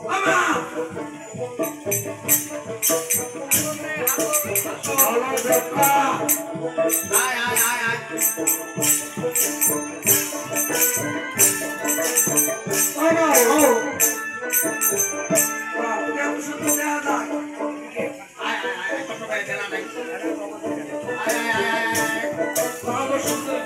আমা চলো দেখা আয় আয় আয় আয় আমা ও কেমন সুন্দর দেখা যায় আয় আয় আয় কত ভাই দেলা নাই আয় আয় আয় ভালো সুন্দর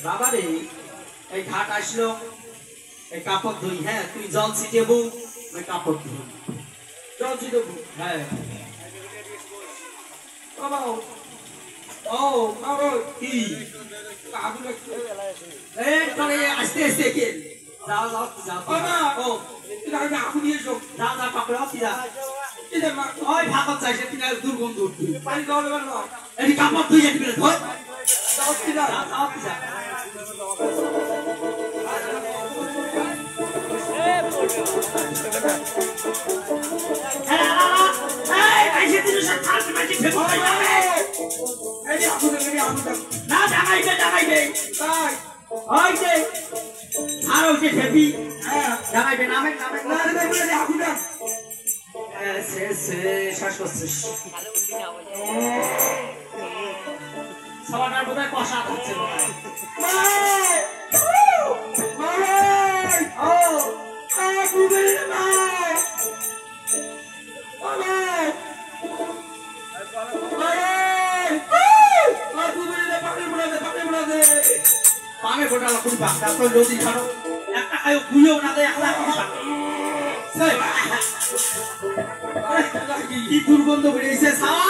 বাবা রে এই ঘাট আসলো এই কাপড় ধুই হ্যাঁ তুই জল ছিটেবো ওই কাপড় ধুই জল ছিটেবো হ্যাঁ বাবা ও বাবা কি কাবু এই চলে আস্তে আস্তে কে যাও যাও যাও বাবা ও তুই আগে আপু নিয়ে এসো যা যা কাপড় আসি যা এই যে ওই ভাগত চাইছে তুই দুর্গন্ধ উঠবি পানি দাও না এই কাপড় ধুই একটু ধর যাও তুই যা যাও তুই যা সবার বোধহয় কষা থাকছে পানে ফোটালো কোন বাচ্চা তো নদী ছাড়ো একটা খায় গুইও না দেয় একলা কি দুর্গন্ধ বেরিয়েছে সাওয়া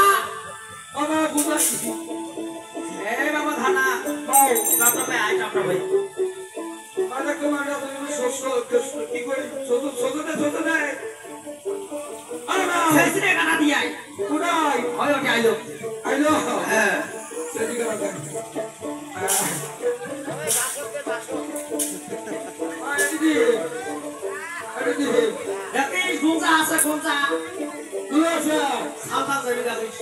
বাবা বুঝাচ্ছি এ বাবা ধানা বাও টাপটা আয় টাপটা ভাই আরে কমান্ডা তুমি শস্য কি করে ছোট না আরে না সেসরে গানা দিয়াই কোনাই হয় ওকে আইলো হ্যাঁ সেদি গানা Jadi gunca asa gunca, dua aja, sabar saja guys.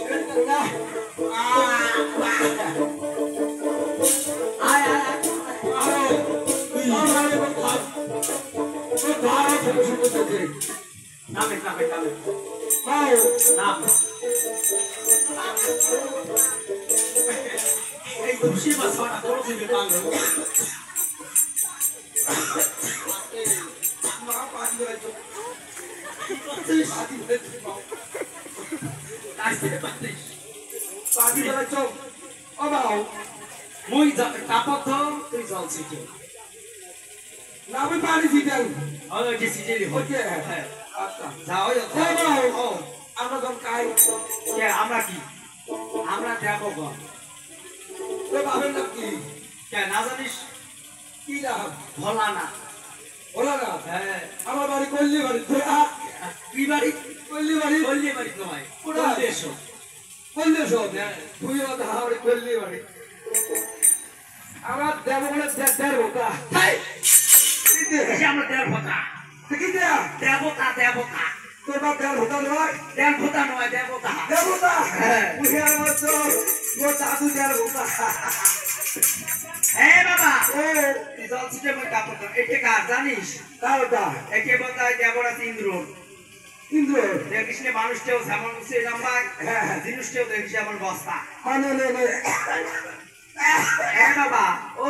Muy kapot dong, tu jual situ. Nabi pani situ. Oh, di situ di. Oke. Jauh ya. Oh, আমরা দম কাই কে আমরা কি আমরা দেখো গো তো ভাবেন না কি কে না জানিস কি না ভোলা না হ্যাঁ আমার বাড়ি কল্লি বাড়ি কি বাড়ি কল্লি বাড়ি তোমায় কোথা দেশো তুই ওটা হাওড়ে কল্লি বাড়ি আমরা দেবো বলে দেড় ভোটা তাই আমরা দেড় ভোটা কি দেবতা তোর বাপ দেবতা নয় দেবতা বুঝে আমার তো তোর দাদু দেবতা হ্যাঁ বাবা ও জল ছিটে মই কাপড় এটা কার জানিস কারটা একে বলতায় দেবরাজ ইন্দ্র দেখিস নে মানুষটাও যেমন সে জামাই জিনিসটাও দেখিস যেমন বস্তা মানে হ্যাঁ বাবা ও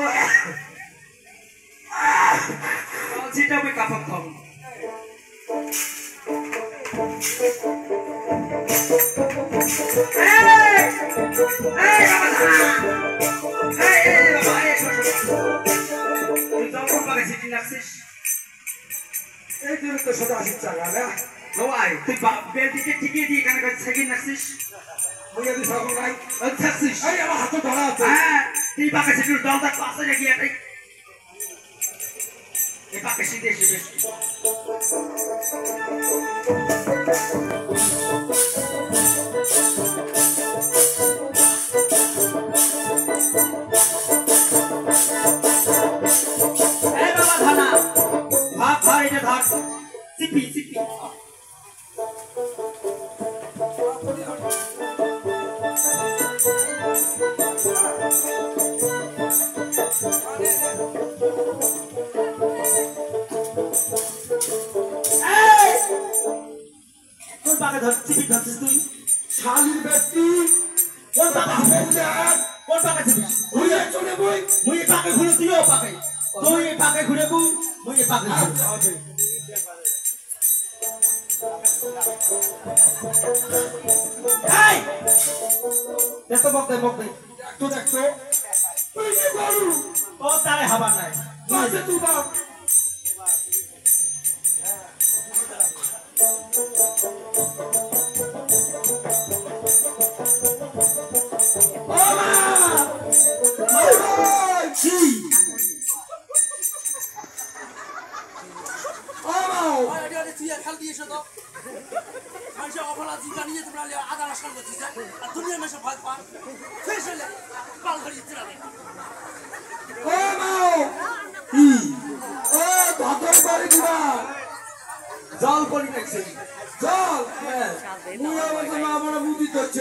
জল ছিটে মই কাপড় খাবো এই জন্য তো সদা আসিস চালা না নয় তুই বেলটিকে ঠিকই দিয়ে এখানে সেকেন্ড রাখছিস মুই আমি সব নাই থাকছিস এই আমার হাতে ধরা আছে হ্যাঁ তুই পাকে সেকেন্ড দলটা পাশে গিয়ে এটাই এই পাকে সিধে এসে বেশ এই বাবা ধানা ভাগ ভাগ এটা ভাগ সিপি সিপি কোন পাকে ধরছিস তুই শালির ব্যক্তি কোন পাকে কোন পাকে ছিস ঘুরে চলে বই মুই পাকে ঘুরে তুইও পাকে তুই পাকে ঘুরে বই মুই পাকে ঘুরে এই দেখো বকতে তো দেখো তুই কি করু ও তারে হবার নাই কাছে তুই বাপ খাল দিয়েছো তো মানুষ অফলা জিকা নিয়ে তোমরা আধা রাস্তা করছিস আর দুনিয়ার মানুষ ভয় পা শেষ হলে পাল ধরে ইচ্ছে লাগে ও মাও ও ভাতর বাড়ি দিবা জল পড়ি দেখছি জল মুই আমার মা বড় বুদ্ধি করছে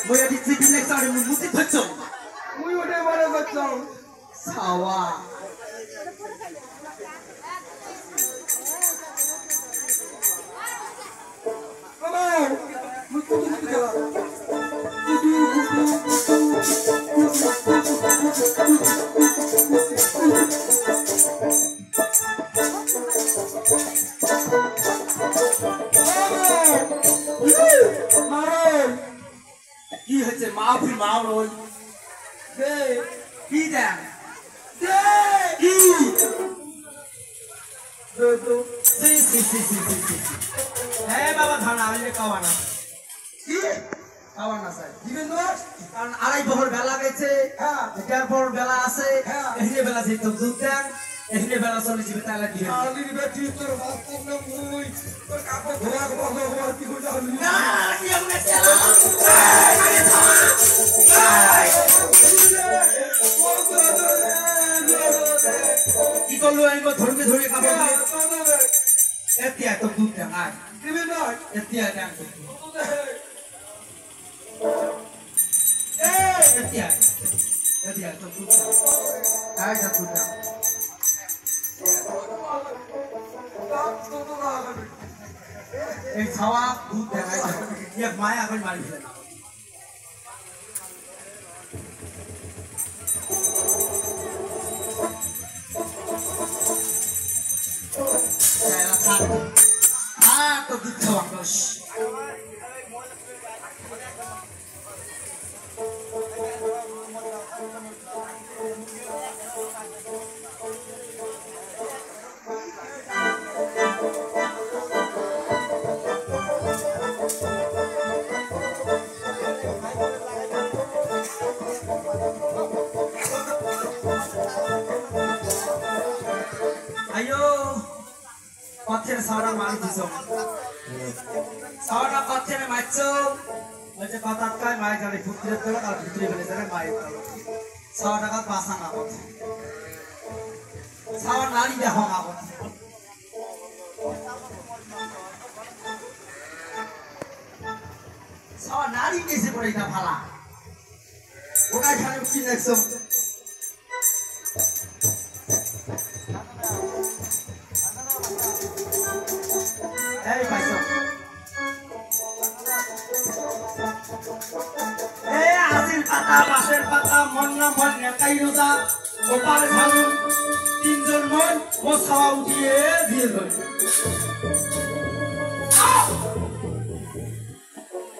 মুই আদি সিটি লেকচারে বুদ্ধি করছো মুই ওটা বড় করছো সাওয়া মামা মুই তো বুদ্ধি করা কি হচ্ছে মাফি মাও রই দে কি দেন দে কি দে তো সি হ্যাঁ বাবা ধানা আমি খাওয়ানা কি খাওয়ানা স্যার দিবেন না কারণ আড়াই বহর বেলা গেছে হ্যাঁ এটার পর বেলা আছে এখানে বেলা যেত দুধ দেন এখানে বেলা চলে যাবে তাহলে কি হবে আলির বেটি তোর বাস্তব না মুই তোর কাপড় ধোয়া ধোয়া কি করে যাবি না কি আমরা চালা কি করলো আমি ধরবে ধরে খাবো এতিয়া তো দুধ দেন আয় দিবেন না এতিয়া দেন এতিয়া তো দুধ দেন আয় যা দুধ দেন এই ছাওয়া দুধ দেখাই এক মায়া করে মারি ফেলে তো দুধ খাওয়া দোষ পথের সারা মাল দিছো সারা পথের মাইছো ওই যে কথাত কয় মাই জানি পুত্রের তো আর পুত্রে বলে জানে মাই 6 টাকা পাসা না বল সারা নারী দেখো না বল সারা নারী কেসে পড়ে এটা ভালা ওটা খালি কি দেখছো এই ভাইসো এই আজিল পাতা বাসের পাতা মন্না মন্না কাইরোদা গোপাল ভালু তিনজন মন ও সাওয়া উঠিয়ে দিয়ে ধরে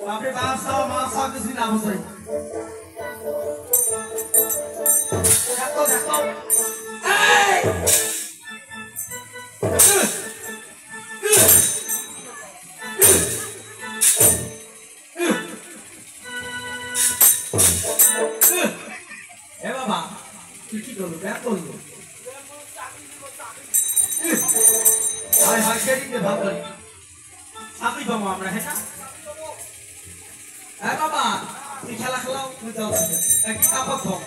বাপরে বাপ সাওয়া মা সাওয়া কিছু না বুঝাই এত দেখো এ বাবা তুই কি করলো ব্যাক করলো হায় হায় সেদিকে ভাব করি চাকরি পাবো আমরা হ্যাঁ না হ্যাঁ বাবা তুই খেলা খেলাও তুই যাও একই কাপড় থাক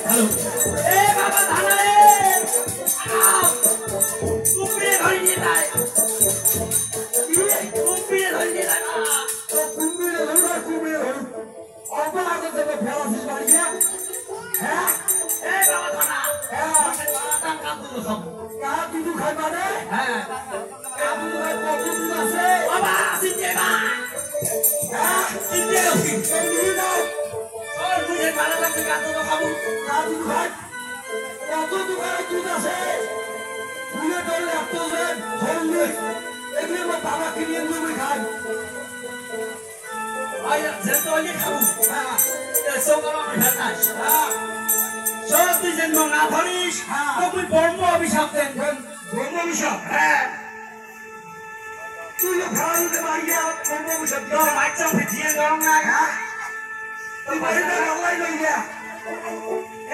Hello. Hey, Baba Dhana, কুপিয়ে ধরে নিয়ে যায় কুপিয়ে ধরে নিয়ে যায় কুমিরে ধরো কুমিরে ধরো অপরাধ থেকে ফেলাছিস বাড়ি হ্যাঁ এই বাবা Dhana হ্যাঁ কাপুরু সব কার দুধ খাই মানে হ্যাঁ কাপুরু খাই কত দুধ আছে বাবা সিদ্ধে বা হ্যাঁ সিদ্ধে এই নিয়ে নাও ওর বুঝে ভালো লাগবে কাপুরু খাবো কার দুধ খাই কত দোকানে দুধ আছে ফুলে ধরে ল্যাকটোজেন হরলিক্স এগুলো আমার বাবা কিনে নিয়ে খাই ভাই যেতে হলে খাবো হ্যাঁ এসব আমার ভেতাস হ্যাঁ সব তুই জন্ম না ধরিস তুমি ব্রহ্ম অভিশাপ দেন ব্রহ্ম অভিশাপ হ্যাঁ তুই ভাড়া দিতে পারি ব্রহ্ম অভিশাপ তোর বাচ্চা ভিজিয়ে গরম না হ্যাঁ তুই বাড়িতে অনলাইন হয়ে গিয়া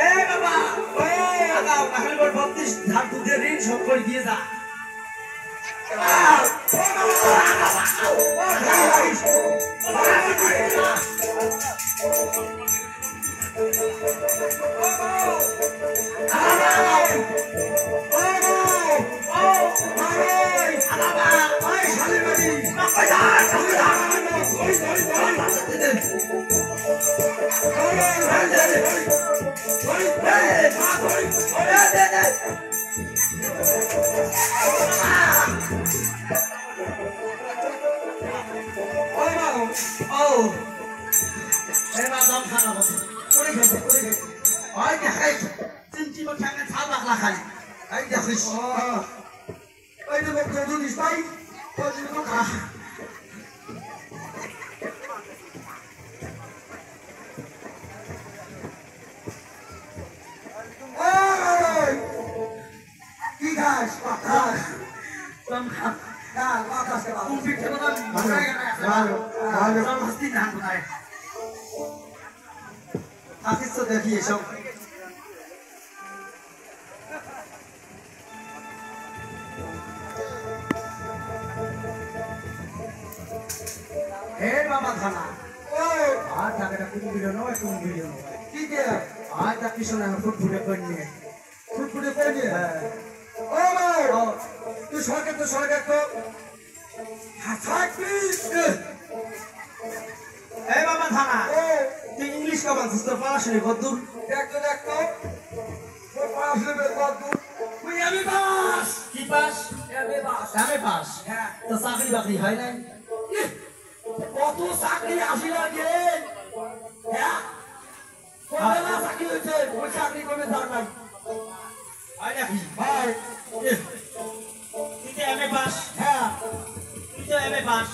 এ বাবা ও আগাও নাহলে বড় 32 ধার দুধের ঋণ শোধ করে দিয়ে যা দেখিয়ে সব हे बाबा खाना आज जाकर कुछ वीडियो ना तुम वीडियो ठीक है आज तक किसी ने फुटफुटे करनी है फुटफुटे करनी है ओ भाई तू सड़क तो हाथ प्लीज हे बाबा खाना তুই ইংলিশ কখন সুস্থ পড়াশোনা কদ্দূর দেখতো ওই পড়াশোনা কদ্দূর তুই আমি পাস কি পাস এমএ পাস হ্যাঁ তো চাকরি বাকরি হয় নাই কত চাকরি আসিল গে হ্যাঁ কত না চাকরি হয়েছে ওই চাকরি করবে দরকার হয় নাকি ভাই তুই তো এমএ পাস হ্যাঁ তুই তো এমএ পাস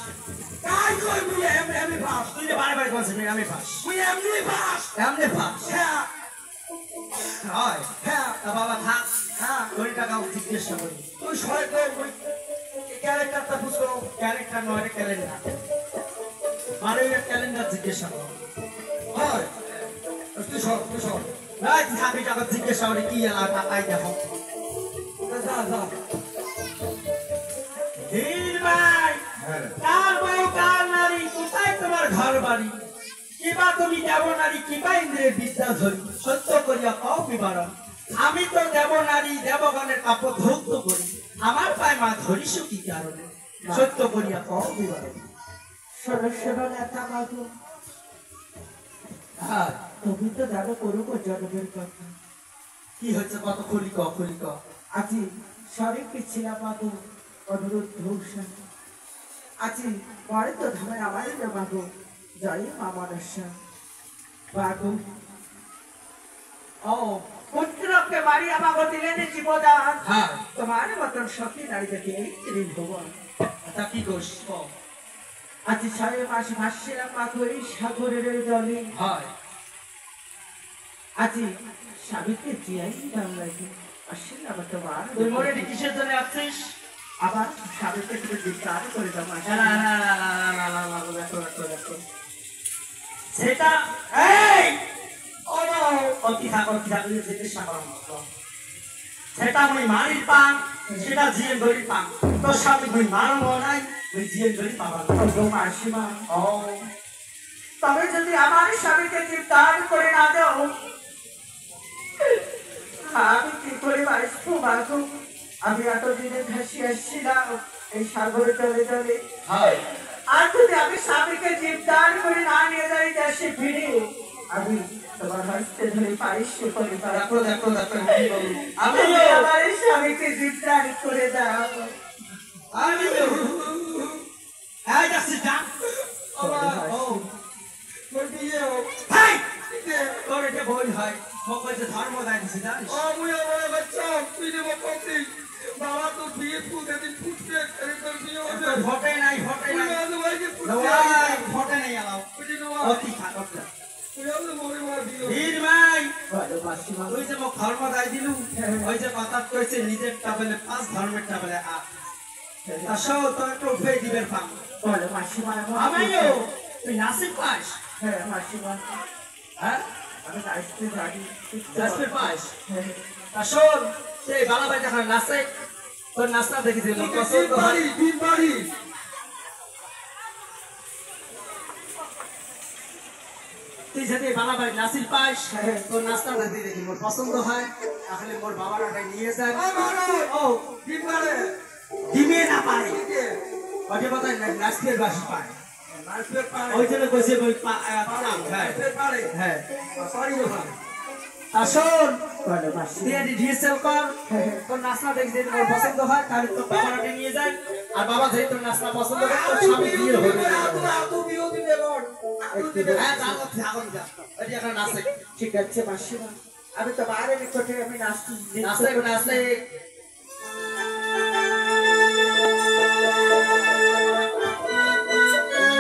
কাই কই মুই এমএ পাস তুই তো বারে বারে বলছিস এমএ পাস মুই এমএ পাস এমএ পাস হ্যাঁ হয় হ্যাঁ তা বাবা থাক হ্যাঁ কোটি টাকা জিজ্ঞাসা করি তুই সবাই তো ওই ক্যারেক্টারটা বুঝো ক্যারেক্টার নয় ক্যালেন্ডার মানে ক্যালেন্ডার জিজ্ঞাসা কর হয় তুই সব নাই থাকি টাকা জিজ্ঞাসা করি কি এলাকা তাই দেখো যা ধীর ভাই কার বউ কার নারী কোথায় তোমার ঘর বাড়ি কিবা তুমি দেব নারী কিবা ইন্দ্রের বিদ্যা ধরি সত্য করিয়া কও বিবরণ আমি তো দেব নারী দেবগণের কাপড় ধৌত করি আমার পায়ে মা ধরিস কি কারণে সত্য করিয়া কও বিবরণ সরস্বর নেতা বাবু হ্যাঁ তুমি তো জানো করুক জন্মের কথা কি হচ্ছে কত খুলি ক আজি সরে পেছিলাম মাগো অনুরোধ ভূষণ আজি পরে তো ধামের আমারই না মাগো জয় মা মনসা মাগো ও পুত্রকে বাড়ি আমাকে দিলেন জীবদান হ্যাঁ তোমার মতন সখী নারী দেখে এই ত্রিল ভুবন তা কি করছ আজি 6 মাস ভাসছিলাম মাগো এই সাগরের জলে হয় আজি স্বামীকে জিয়াই দাম লাগে আসছিলাম তোমার তুই মনে কিসের জন্য আসছিস আবার স্বামীকে তুমি বিস্তার করে দাও না না না না না না দেখো সেটা এই অতি থাকো জিজ্ঞেস সেটা আমি মারির পান সেটা জিএম ধরি পান তোর স্বামী তুই মারো নাই তুই জিএম ধরি পাবা মাসিমা ও তবে যদি আমার স্বামীকে গ্রেফতার করে না দাও আমি কি করে বাঁচবো বাঁচবো আমি এতদিনে ভাসি আসছিলাম এই সাগরে চলে চলে হয় আর যদি আমি স্বামীকে গ্রেফতার করে না নিয়ে যাই দেশে ফিরে আমি তোমার হস্তে ধরে পারিশ্য করে দেখো আমি আমার স্বামীকে গ্রেফতার করে দাও আমি এই যাচ্ছি যা ও হাই তোর এটা বই হয় সকল যে ধর্ম দায় দিছে জানিস ভোটে নাই ভোটে নাই আলাও অতি থাকো বীর ভাই তুই যে মোক ধর্ম দায় দিলু ওই যে কথা কইছে নিজের টাবেলে 5 ধর্মের টাবেলে আ আসো তো একটু উঠে দিবেন পাম বলো মাসিমা আমাইও তুই নাসিব পাস হ্যাঁ মাসিমা হ্যাঁ আমি নাচতে জানি নাসিব পাস হ্যাঁ আসো সেই বালাবাই যখন নাচে তোর নাচটা দেখেছি লোক পছন্দ হয় তুই যদি বালাবাই নাসিব পাস তোর নাচটা দেখি মোর পছন্দ হয় তাহলে মোর বাবার আগে নিয়ে যায় ও দিবে না পারে ওকে বলতে নাচতে বাসি পায় ওই জন্য কইছে ওই হ্যাঁ আসুন বলো মাসি তুই এটি ডিএসএল কর তোর নাচটা দেখি যদি তোর পছন্দ হয় তাহলে তোর বাবার আগে নিয়ে যায় আর বাবা যদি তোর নাচটা পছন্দ করে তোর স্বামী বিয়ে হবে হ্যাঁ যাবো থাকুন যা ওই এখন নাচে ঠিক আছে মাসিমা আমি তো বাইরে নিকটে আমি নাচতে নাচে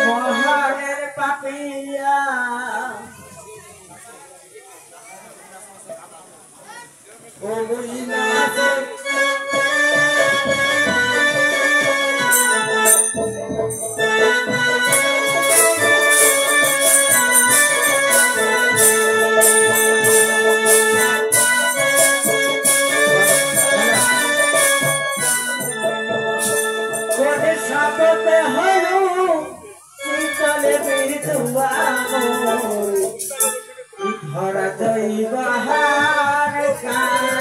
মহানের পাপিয়া ও মহিলা সাপতে হলো শীতলে বিধুয়া ধরা যাই বাহার কাল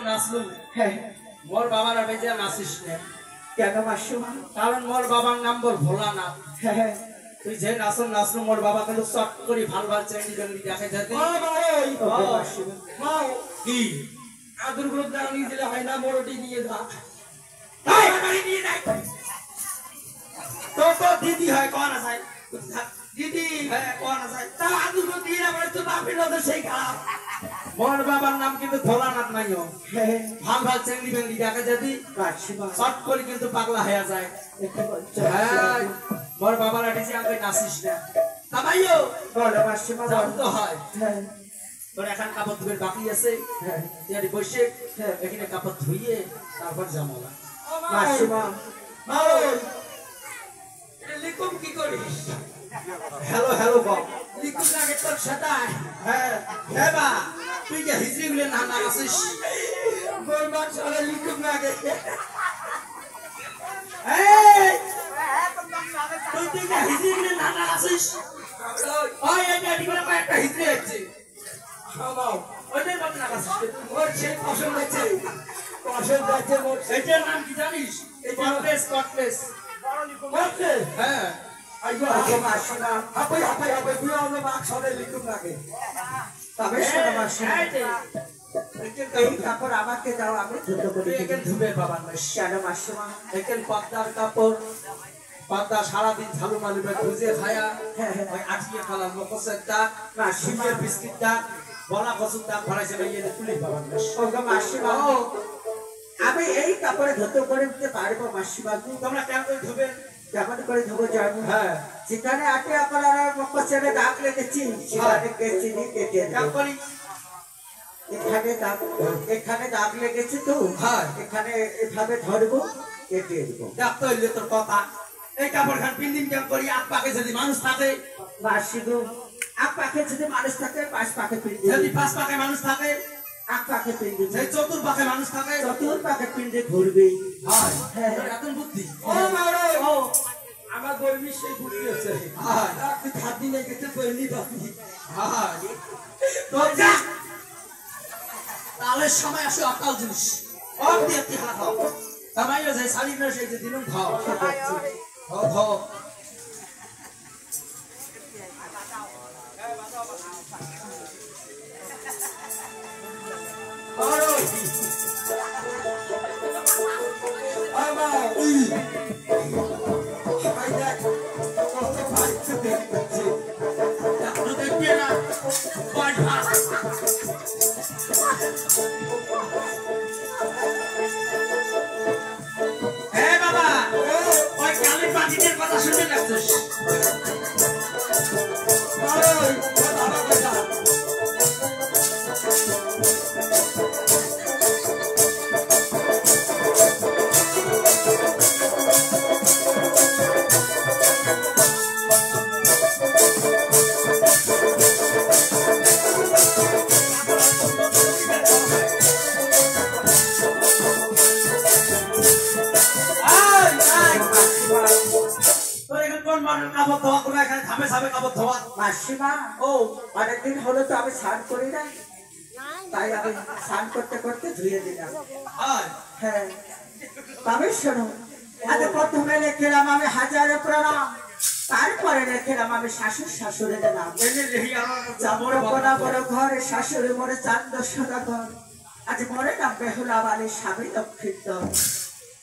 নাচলু হ্যাঁ মোর বাবার বেজে নাচিস না কেন মাসিমা কারণ মোর বাবার নাম বল ভোলানাথ হ্যাঁ তুই যে নাচন নাচলু মোর বাবা কিন্তু চট করে ভাল ভাল চেঙ্গি চেঙ্গি দেখে যেতে ওকে মাসিমা মাও কি আদর গ্রুপ দাও নিয়ে দিলে হয় না মোরটি নিয়ে যা তাই বাড়ি নিয়ে যাই তো তো দিদি হয় কোন আছে দিদি হ্যাঁ কোন আছে তা আদর গ্রুপ দিয়ে আমার তো বাপের নজর সেই খারাপ মোর বাবার নাম কিন্তু ভোলানাথ নাইও হ্যাঁ ভাল ভাল চেঙ্গি চেঙ্গি দেখে যেতে মাসিমা চট করে কিন্তু পাগলা হয়ে যায় একটু বলছো হ্যাঁ মোর বাবার আটি যে আমি নাচিস না তামাইও বলো মাসিমা যাও তো হয় হ্যাঁ তোর এখন কাপড় ধুবের বাকি আছে হ্যাঁ তুই বসে এখানে কাপড় ধুইয়ে তারপর জামালা মাসিমা মাও এটা লিকুম কি করিস হ্যালো হ্যালো বাপ লিকুম লাগে তোর সাদায় হ্যাঁ হ্যাঁ বা তুই যে হিজড়ি গুলো না না আসিস গোলমাল চলে লিকুম লাগে এই তুই যে হিজড়ি গুলো না না আসিস ওই এটা এটি করে একটা হিজড়ি আছে মাও ওইটার বাপ না আসিস ওর সেই পছন্দ আছে মোর এটার নাম কি জানিস কটলেস কটলেস বলছে হ্যাঁ আইগো ওকে মাসিমা হাপাই হাপাই হাপাই তুই আমাদের মাক সরে লিকুম লাগে তবে শোনো মাসিমা এই কাপড় আমাকে দাও আমি ধুতে করে তুই দেব এখানে ধুবে বাবার মেশ কেন মাসিমা এখানে পাতার কাপড় পাতা সারাদিন ঝালু মালুবে খুঁজে খায়া ওই আটকে খালা মকসের দাগ মাসিমা সিমের বিস্কিট দাগ বলা কচুর দাগ ভরাইছে ভাই এনে তুলি বাবার মেশ ওকে মাসিমা আমি এই কাপড়ে ধুতে করে দিতে পারবো মাসিমা তোমরা কেন করে ধুবে কেমন করে ধুবো জানো হ্যাঁ যেখানে আটে আপনারা মকসেরে দাগ লেগেছি সেখানে কেচি দিয়ে কেটে কেন দেবো করি এখানে দাগ লেগেছে তো হ্যাঁ এখানে এভাবে ধরবো কেটে দেবো দেখ তো এলে তোর কথা এই কাপড় খান পিন্দিন কেন করি আট পাকে যদি মানুষ থাকে মাসিগো এক পাখে যদি মানুষ থাকে পাঁচ পাখে পিন্ডি যদি পাঁচ পাকে মানুষ থাকে এক পাখে পিন্ডি যদি চতুর পাকে মানুষ থাকে চতুর পাখে পিন্ডে ঘুরবে হয় হ্যাঁ। তোর এত বুদ্ধি ও মারো ও আমার গর্বি সেই বুদ্ধি আছে হয় তুই খাদ দিনে গেছে পড়লি বাপি হয় তোর যা তাহলে সময় আসে অকাল জিনিস অক দিয়ে কি হাত খাও তামাইও যে শাড়ি না সেই যে দিনুম খাও খাও খাও মারো আমার হাই দেখ কত ভাইছে দেখছে এখনো দেখবি না কয় ভাত হ্যাঁ বাবা ওই কালের পাখিদের কথা শুনে লাগছিস মারো বাবা কথা তোর এখানে কোন মানুষ কাপড় ধোয়া কোনো এখানে থামে সামে কাপড় ধোয়া মাসিমা ও অনেকদিন হলো তো আমি স্নান করি না তাই আমি স্নান করতে করতে ধুয়ে দিলাম হয় হ্যাঁ তবে শোনো আজ প্রথমে লিখলাম আমি হাজারে প্রণাম তারপরে লিখলাম আমি শাশুর শাশুড়ের নাম এনে রেহি আমার চামড় বড় বড় ঘরে শাশুড়ি মরে চান্দ সোনা ঘর আজ মরে নাম বেহুলা বালি স্বামী লক্ষিত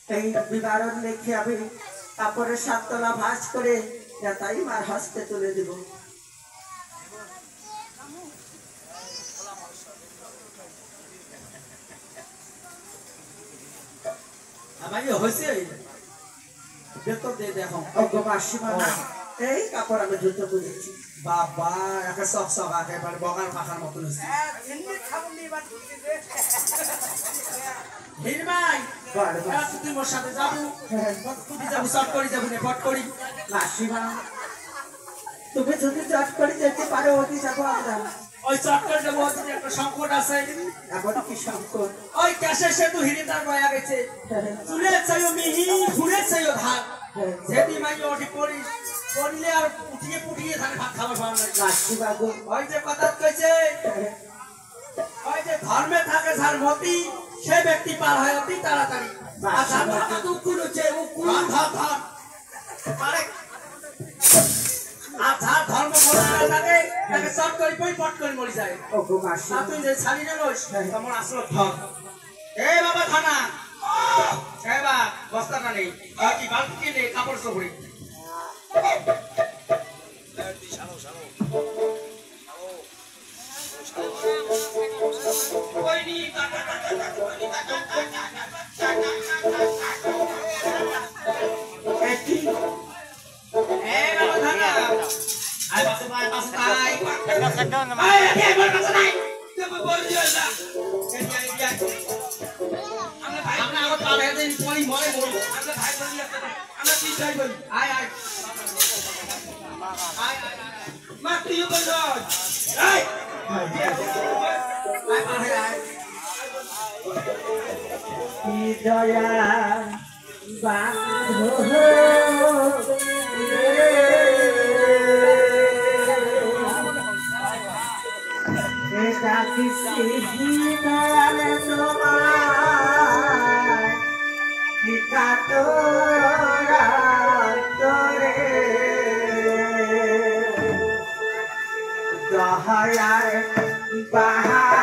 এই বিবরণ লিখে আমি কাপড়ের সাততলা ভাঁজ করে তাই মার হস্তে তুলে দিব আমার হয়েছে বেতন দিয়ে দেখো অজ্ঞ মাসিমা এই কাপড় আমি জুতো বুঝেছি বাবা একে সব সব একেবারে বগার পাখার মতন হয়েছে হিরমাই তুই মোর সাথে যাবো তুই যাবো সব করি যাবো নে ফট করি মাসিমা তুমি যদি চট করে যেতে পারো অতি যাবো আমরা ওই চট করে যাবো একটা সংকট আছে এখন কি সংকট ওই ক্যাশে সেতু হিরিদার বয়া গেছে চুলে চাইও মিহি ঘুরে চাইও ধান যেদি মাই ওটি করি করলে আর উঠিয়ে পুটিয়ে ধান ভাত খাবার পাওয়া যায় মাসিমা গো ওই যে কথা কইছে ওই যে ধর্মে থাকে যার মতি সে ব্যক্তি পার হয় অতি তাড়াতাড়ি। উকুন হচ্ছে উকুন ধর্ম তাকে চট করে পট করে মরি যায়। ওগো মাসি তুই যে ছাড়ি নেলোস তোমার আসল ধর। এ বাবা থানা এ বা বস্তাটা নেই কি বালতি নেই কাপড় চোপড়ে দয়া বান্ধব এটা কিসি দয়ালে তোমার নিকাতরা তোরে দয়ার বাহা